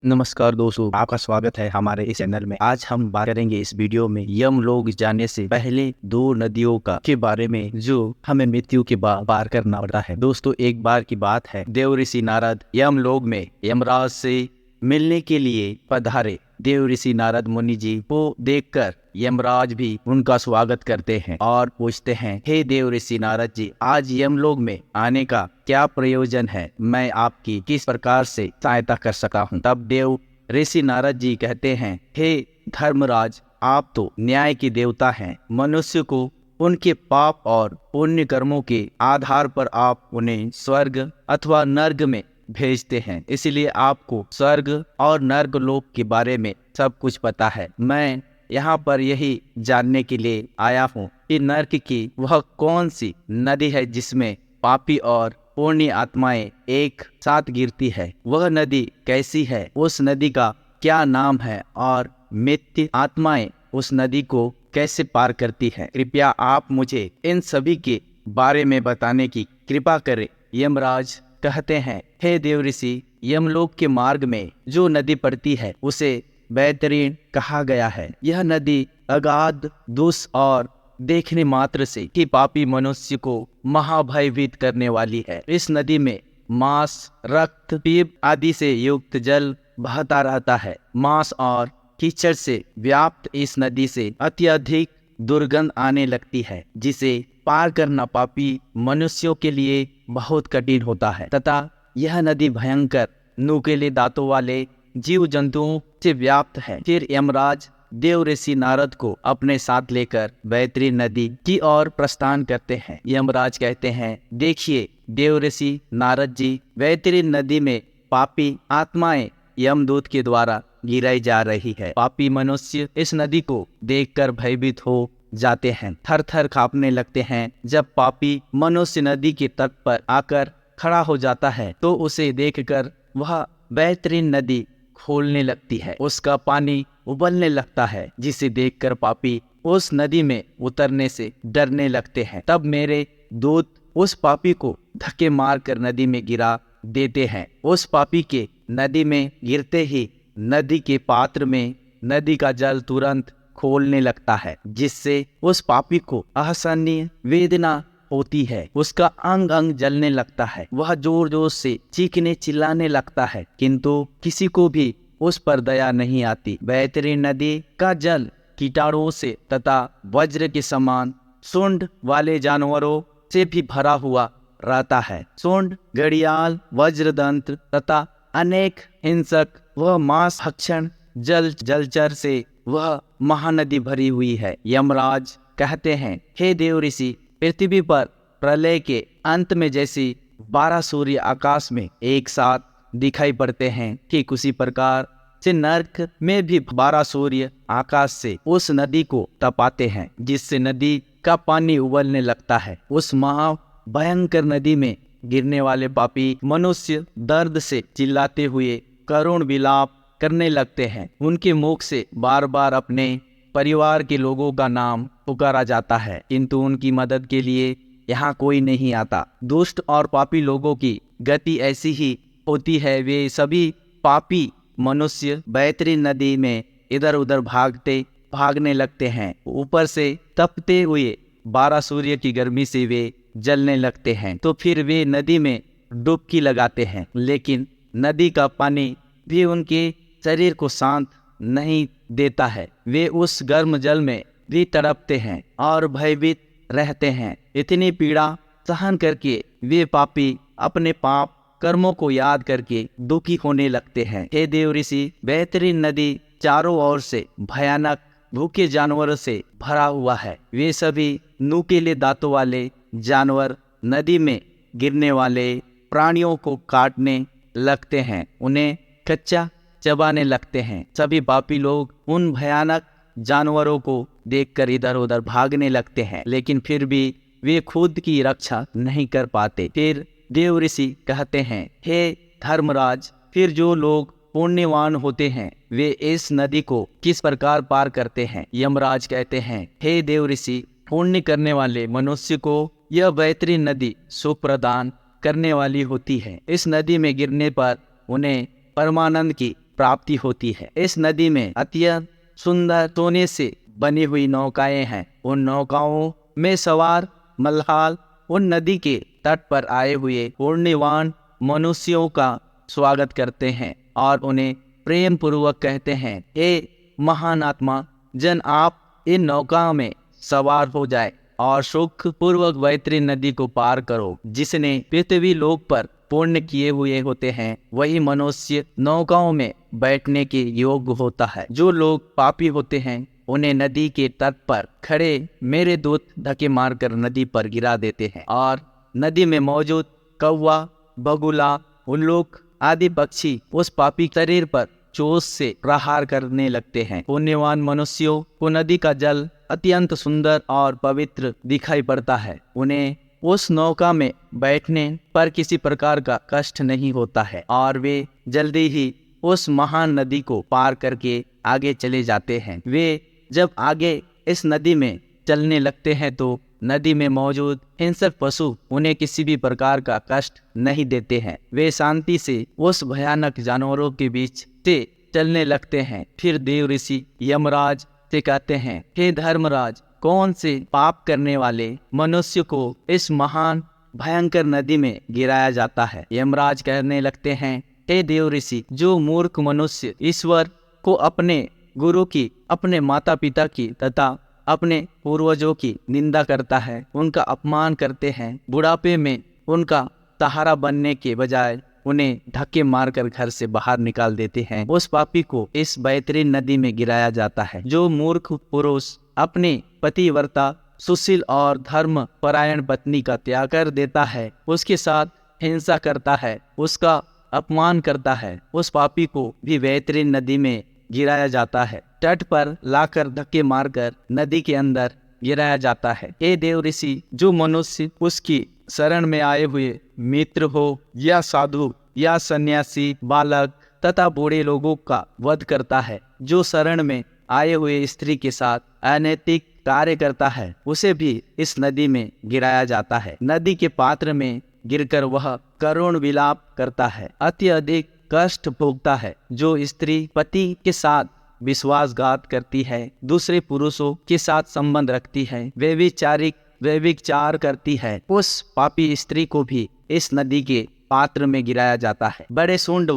नमस्कार दोस्तों, आपका स्वागत है हमारे इस चैनल में। आज हम बात करेंगे इस वीडियो में यमलोक जाने से पहले दो नदियों का के बारे में जो हमें मृत्यु के बाद पार करना पड़ता है। दोस्तों, एक बार की बात है, देव ऋषि नारद यमलोक में यमराज से मिलने के लिए पधारे। देव ऋषि नारद मुनि जी को देखकर यमराज भी उनका स्वागत करते हैं और पूछते हैं, हे देव ऋषि नारद जी, आज यमलोक में आने का क्या प्रयोजन है? मैं आपकी किस प्रकार से सहायता कर सकता हूँ? तब देव ऋषि नारद जी कहते हैं, हे धर्मराज, आप तो न्याय के देवता हैं। मनुष्य को उनके पाप और पुण्य कर्मों के आधार पर आप उन्हें स्वर्ग अथवा नर्क में भेजते हैं, इसलिए आपको स्वर्ग और नर्क लोक के बारे में सब कुछ पता है। मैं यहाँ पर यही जानने के लिए आया हूँ कि नर्क की वह कौन सी नदी है जिसमें पापी और पुण्य आत्माएं एक साथ गिरती है। वह नदी कैसी है, उस नदी का क्या नाम है और मृत्यु आत्माएं उस नदी को कैसे पार करती है? कृपया आप मुझे इन सभी के बारे में बताने की कृपा करें। यमराज कहते हैं, हे देव ऋषि, यमलोक के मार्ग में जो नदी पड़ती है उसे बैतरीण कहा गया है। यह नदी अगाध, दुष्ट और देखने मात्र से ही पापी मनुष्य को महाभयभीत करने वाली है। इस नदी में मांस, रक्त, पीप आदि से युक्त जल बहता रहता है। मांस और कीचड़ से व्याप्त इस नदी से अत्यधिक दुर्गंध आने लगती है, जिसे पार करना पापी मनुष्यों के लिए बहुत कठिन होता है तथा यह नदी भयंकर नुकीले दांतों वाले जीव जंतुओं से व्याप्त है। फिर यमराज देव ऋषि नारद को अपने साथ लेकर बैतरी नदी की ओर प्रस्थान करते हैं। यमराज कहते हैं, देखिए देव ऋषि नारद जी, बैतरी नदी में पापी आत्माएं यमदूत के द्वारा गिराई जा रही है। पापी मनुष्य इस नदी को देखकर भयभीत हो जाते हैं, थर थर कांपने लगते हैं। जब पापी मनुष्य नदी के तट पर आकर खड़ा हो जाता है तो उसे देखकर वह बेहतरीन नदी खोलने लगती है, उसका पानी उबलने लगता है, जिसे देखकर पापी उस नदी में उतरने से डरने लगते हैं। तब मेरे दूत उस पापी को धक्के मारकर नदी में गिरा देते हैं। उस पापी के नदी में गिरते ही नदी के पात्र में नदी का जल तुरंत खोलने लगता है, जिससे उस पापी को असहनीय वेदना होती है। उसका अंग अंग जलने लगता है। वह जोर जोर से चीखने चिल्लाने लगता है, किंतु किसी को भी उस पर दया नहीं आती। बेहतरीन नदी का जल कीटाणुओं से तथा वज्र के समान सूंड वाले जानवरों से भी भरा हुआ रहता है। सूंड, घड़ियाल, वज्रदंत तथा अनेक हिंसक वह मांस भक्षण जलचर से वह महानदी भरी हुई है। यमराज कहते हैं, हे देव ऋषि, पृथ्वी पर प्रलय के अंत में जैसी 12 सूर्य आकाश में एक साथ दिखाई पड़ते हैं, ठीक उसी प्रकार से नर्क में भी 12 सूर्य आकाश से उस नदी को तपाते हैं, जिससे नदी का पानी उबलने लगता है। उस महा भयंकर नदी में गिरने वाले पापी मनुष्य दर्द से चिल्लाते हुए करुण विलाप करने लगते हैं। उनके मुख से बार बार अपने परिवार के लोगों का नाम पुकारा जाता है, किंतु उनकी मदद के लिए यहाँ कोई नहीं आता। दुष्ट और पापी लोगों की गति ऐसी ही होती है। वे सभी पापी मनुष्य बैतरी नदी में इधर उधर भागने लगते हैं। ऊपर से तपते हुए 12 सूर्य की गर्मी से वे जलने लगते हैं, तो फिर वे नदी में डुबकी लगाते हैं, लेकिन नदी का पानी भी उनके शरीर को शांत नहीं देता है। वे उस गर्म जल में भी तड़पते हैं और भयभीत रहते हैं। इतनी पीड़ा सहन करके वे पापी अपने पाप कर्मों को याद करके दुखी होने लगते हैं। हे देव ऋषि, बेहतरीन नदी चारों ओर से भयानक भूखे जानवरों से भरा हुआ है। वे सभी नुकीले दांतों वाले जानवर नदी में गिरने वाले प्राणियों को काटने लगते हैं, उन्हें कच्चा चबाने लगते हैं। सभी पापी लोग उन भयानक जानवरों को देखकर इधर उधर भागने लगते हैं, लेकिन फिर भी वे खुद की रक्षा नहीं कर पाते। फिर देव ऋषि कहते हैं, हे धर्मराज, फिर जो लोग पुण्यवान होते हैं वे इस नदी को किस प्रकार पार करते हैं? यमराज कहते हैं, हे देव ऋषि, पुण्य करने वाले मनुष्य को यह बेहतरीन नदी सुख प्रदान करने वाली होती है। इस नदी में गिरने पर उन्हें परमानंद की प्राप्ति होती है। इस नदी में अत्यंत सुंदर सोने से बनी हुई नौकाएं हैं। उन नौकाओं में सवार मल्हाल उन नदी के तट पर आए हुए पुण्यवान मनुष्यों का स्वागत करते हैं और उन्हें प्रेम पूर्वक कहते हैं, हे महान आत्मा जन, आप इन नौका में सवार हो जाए और सुख पूर्वक वैतरी नदी को पार करो। जिसने पृथ्वी लोक पर पुण्य किए हुए होते हैं वही मनुष्य नौकाओं में बैठने के योग्य होता है। जो लोग पापी होते हैं उन्हें नदी के तट पर खड़े मेरे दूत धक्के मारकर नदी पर गिरा देते हैं और नदी में मौजूद कौवा, बगुला, उल्लूक आदि पक्षी उस पापी शरीर पर चोट से प्रहार करने लगते हैं। पुण्यवान मनुष्यों को नदी का जल अत्यंत सुंदर और पवित्र दिखाई पड़ता है। उन्हें उस नौका में बैठने पर किसी प्रकार का कष्ट नहीं होता है और वे जल्दी ही उस महान नदी को पार करके आगे चले जाते हैं। वे जब आगे इस नदी में चलने लगते हैं तो नदी में मौजूद हिंसक पशु उन्हें किसी भी प्रकार का कष्ट नहीं देते हैं। वे शांति से उस भयानक जानवरों के बीच से चलने लगते हैं। फिर देव ऋषि यमराज से कहते हैं, हे धर्मराज, कौन से पाप करने वाले मनुष्य को इस महान भयंकर नदी में गिराया जाता है। यमराज कहने लगते हैं, हे देव ऋषि, जो मूर्ख मनुष्य ईश्वर को, अपने गुरु की, अपने माता पिता की तथा अपने पूर्वजों की निंदा करता है, उनका अपमान करते हैं, बुढ़ापे में उनका सहारा बनने के बजाय उन्हें धक्के मारकर घर से बाहर निकाल देते हैं, उस पापी को इस बेहतरीन नदी में गिराया जाता है। जो मूर्ख पुरुष अपने पतिव्रता, सुशील और धर्म परायण पत्नी का त्याग कर देता है, उसके साथ हिंसा करता है, उसका अपमान करता है, उस पापी को भी बेहतरीन नदी में गिराया जाता है। तट पर लाकर धक्के मारकर नदी के अंदर गिराया जाता है। हे देव ऋषि, जो मनुष्य उसकी शरण में आए हुए मित्र हो या साधु या सन्यासी, बालक तथा बूढ़े लोगों का वध करता है, जो शरण में आए हुए स्त्री के साथ अनैतिक कार्य करता है, उसे भी इस नदी में गिराया जाता है। नदी के पात्र में गिरकर वह करुण विलाप करता है, अत्यधिक कष्ट भोगता है। जो स्त्री पति के साथ विश्वासघात करती है, दूसरे पुरुषों के साथ संबंध रखती है, व्यभिचार करती है, उस पापी स्त्री को भी इस नदी के पात्र में गिराया जाता है। बड़े सूंड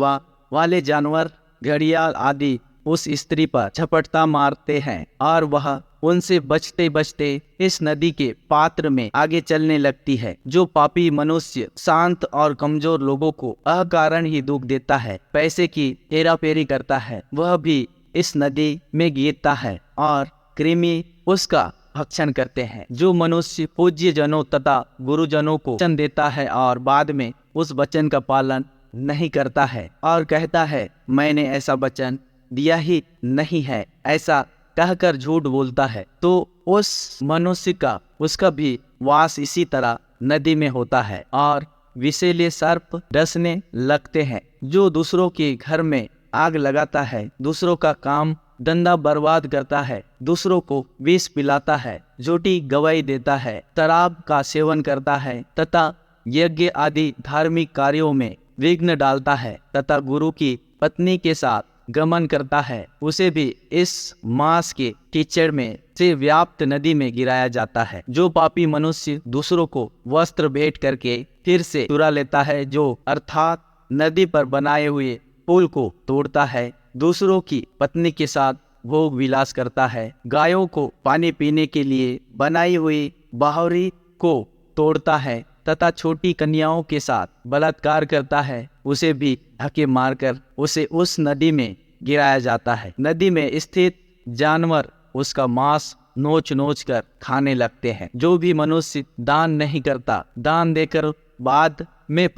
वाले जानवर, घड़ियाल आदि उस स्त्री पर झपटता मारते हैं और वह उनसे बचते बचते इस नदी के पात्र में आगे चलने लगती है। जो पापी मनुष्य शांत और कमजोर लोगों को अकारण ही दुख देता है, पैसे की हेराफेरी करता है, वह भी इस नदी में गिरता है और कृमि उसका भक्षण करते हैं। जो मनुष्य पूज्य जनों तथा गुरुजनों को वचन देता है और बाद में उस वचन का पालन नहीं करता है और कहता है, मैंने ऐसा वचन दिया ही नहीं है, ऐसा कहकर झूठ बोलता है, तो उस मनुष्य का, उसका भी वास इसी तरह नदी में होता है और विषैले सर्प डसने लगते हैं। जो दूसरों के घर में आग लगाता है, दूसरों का काम धंधा बर्बाद करता है, दूसरों को विष पिलाता है, झूठी गवाही देता है, शराब का सेवन करता है तथा यज्ञ आदि धार्मिक कार्यों में विघ्न डालता है तथा गुरु की पत्नी के साथ गमन करता है, उसे भी इस मांस के कीचड़ में से व्याप्त नदी में गिराया जाता है। जो पापी मनुष्य दूसरों को वस्त्र भेंट करके फिर से चुरा लेता है, जो अर्थात नदी पर बनाए हुए पुल को तोड़ता है, दूसरों की पत्नी के साथ भोग विलास करता है, गायों को पानी पीने के लिए बनाई हुई बावरी को तोड़ता है तथा छोटी कन्याओं के साथ बलात्कार करता है, उसे भी धक्के मारकर उसे उस नदी में गिराया जाता है। नदी में स्थित जानवर उसका मांस नोच नोच कर खाने लगते हैं। जो भी मनुष्य दान नहीं करता, दान देकर बाद में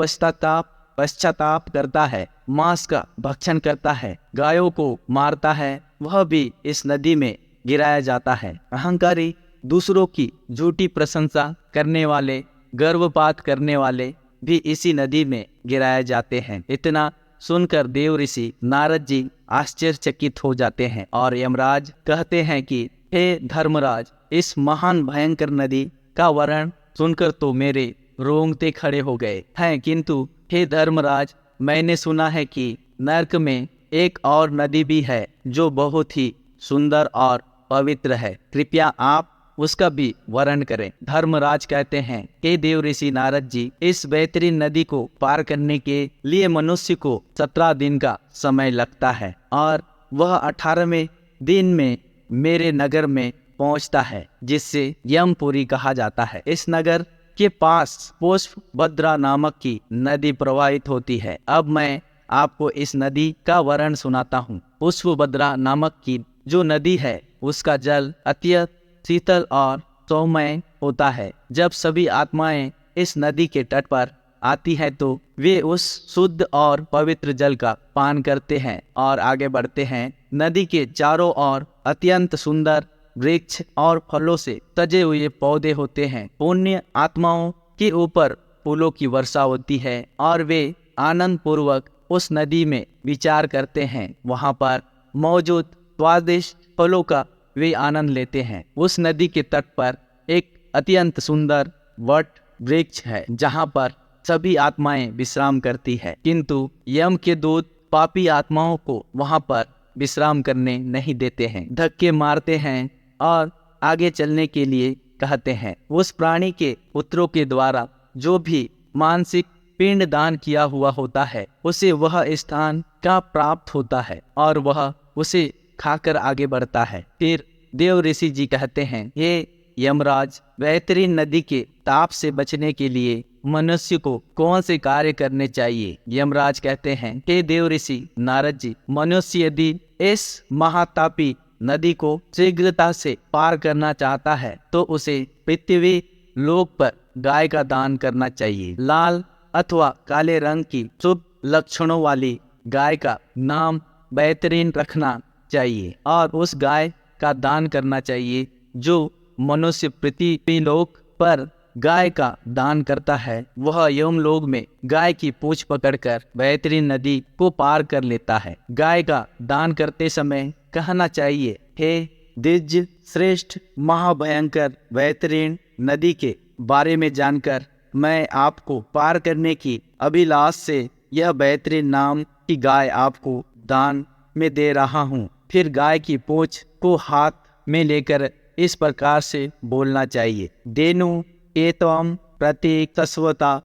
पश्चाताप करता है, मांस का भक्षण करता है, गायों को मारता है, वह भी इस नदी में गिराया जाता है। अहंकारी, दूसरों की झूठी प्रशंसा करने वाले, गर्भपात करने वाले भी इसी नदी में गिराए जाते हैं। इतना सुनकर देव ऋषि नारद जी आश्चर्यचकित हो जाते हैं और यमराज कहते हैं कि हे धर्मराज, इस महान भयंकर नदी का वर्णन सुनकर तो मेरे रोंगटे खड़े हो गए हैं, किंतु हे धर्मराज, मैंने सुना है कि नरक में एक और नदी भी है जो बहुत ही सुंदर और पवित्र है, कृपया आप उसका भी वर्णन करें। धर्मराज कहते हैं कि देव ऋषि नारद जी, इस बेहतरीन नदी को पार करने के लिए मनुष्य को 17 दिन का समय लगता है और वह 18वें दिन में मेरे नगर में पहुंचता है, जिससे यमपुरी कहा जाता है। इस नगर के पास पुष्पभद्रा नामक की नदी प्रवाहित होती है। अब मैं आपको इस नदी का वर्णन सुनाता हूँ। पुष्पभद्रा नामक की जो नदी है उसका जल अत्यंत शीतल और सौम्य होता है। जब सभी आत्माएं इस नदी के तट पर आती हैं तो वे उस शुद्ध और पवित्र जल का पान करते हैं और आगे बढ़ते हैं। नदी के चारों ओर अत्यंत सुंदर वृक्ष और फलों से सजे हुए पौधे होते हैं। पुण्य आत्माओं के ऊपर फूलों की वर्षा होती है और वे आनंद पूर्वक उस नदी में विचार करते हैं। वहां पर मौजूद स्वादिष्ट फलों का वे आनंद लेते हैं। उस नदी के तट पर एक अत्यंत सुंदर वट वृक्ष है जहां पर सभी आत्माएं विश्राम करती है, किंतु यम के दूत पापी आत्माओं को वहां पर विश्राम करने नहीं देते हैं, धक्के मारते हैं और आगे चलने के लिए कहते हैं। उस प्राणी के पुत्रों के द्वारा जो भी मानसिक पिंड दान किया हुआ होता है उसे वह स्थान का प्राप्त होता है और वह उसे खाकर आगे बढ़ता है। फिर देव ऋषि जी कहते हैं, हे यमराज, बेहतरीन नदी के ताप से बचने के लिए मनुष्य को कौन से कार्य करने चाहिए? यमराज कहते हैं, हे देव ऋषि नारद जी, मनुष्य यदि इस महातापी नदी को शीघ्रता से पार करना चाहता है तो उसे पृथ्वी लोक पर गाय का दान करना चाहिए। लाल अथवा काले रंग की शुभ लक्षणों वाली गाय का नाम बेहतरीन रखना चाहिए और उस गाय का दान करना चाहिए। जो मनुष्य पृथ्वी लोक पर गाय का दान करता है वह यमलोक में गाय की पूंछ पकड़कर बेहतरीन नदी को पार कर लेता है। गाय का दान करते समय कहना चाहिए, हे दिव्य श्रेष्ठ महाभयंकर बेहतरीन नदी के बारे में जानकर मैं आपको पार करने की अभिलाष से यह बेहतरीन नाम की गाय आपको दान में दे रहा हूँ। फिर गाय की पूंछ को हाथ में लेकर इस प्रकार से बोलना चाहिए, देनु एतम प्रतीक तस्वता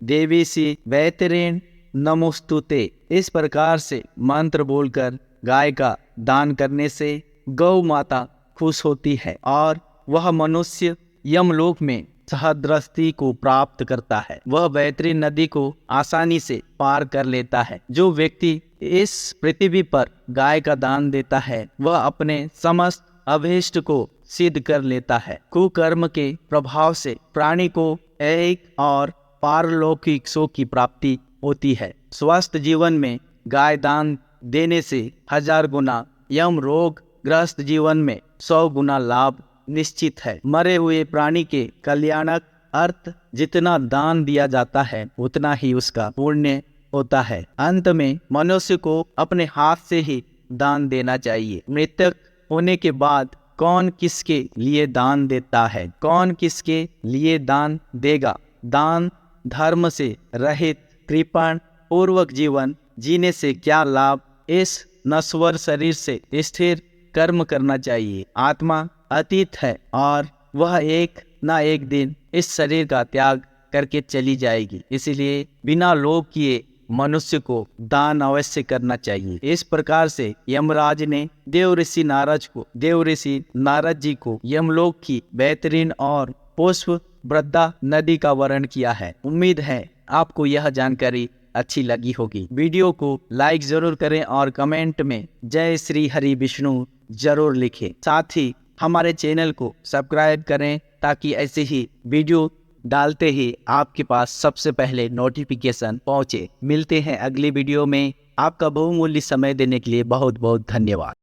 देवी सी बेहतरीन नमोस्तुते। इस प्रकार से मंत्र बोलकर गाय का दान करने से गौ माता खुश होती है और वह मनुष्य यमलोक में सहद्रष्टि को प्राप्त करता है। वह बेहतरीन नदी को आसानी से पार कर लेता है। जो व्यक्ति इस पृथ्वी पर गाय का दान देता है वह अपने समस्त अभीष्ट को सिद्ध कर लेता है। कुकर्म के प्रभाव से प्राणी को एक और पारलौकिक सुख की प्राप्ति होती है। स्वस्थ जीवन में गाय दान देने से 1000 गुना, यम रोग ग्रस्त जीवन में 100 गुना लाभ निश्चित है। मरे हुए प्राणी के कल्याणक अर्थ जितना दान दिया जाता है उतना ही उसका पुण्य होता है। अंत में मनुष्य को अपने हाथ से ही दान देना चाहिए। मृतक होने के बाद कौन किसके लिए दान देता है, कौन किसके लिए दान देगा? दान धर्म से रहित कृपण पूर्वक जीवन जीने से क्या लाभ? इस नश्वर शरीर से स्थिर कर्म करना चाहिए। आत्मा अतीत है और वह एक ना एक दिन इस शरीर का त्याग करके चली जाएगी, इसलिए बिना लोभ किए मनुष्य को दान अवश्य करना चाहिए। इस प्रकार से यमराज ने देव ऋषि नारद जी को यमलोक की बेहतरीन और पुष्पभद्रा नदी का वर्णन किया है। उम्मीद है आपको यह जानकारी अच्छी लगी होगी। वीडियो को लाइक जरूर करें और कमेंट में जय श्री हरि विष्णु जरूर लिखें। साथ ही हमारे चैनल को सब्सक्राइब करें ताकि ऐसे ही वीडियो डालते ही आपके पास सबसे पहले नोटिफिकेशन पहुंचे। मिलते हैं अगली वीडियो में। आपका बहुमूल्य समय देने के लिए बहुत बहुत धन्यवाद।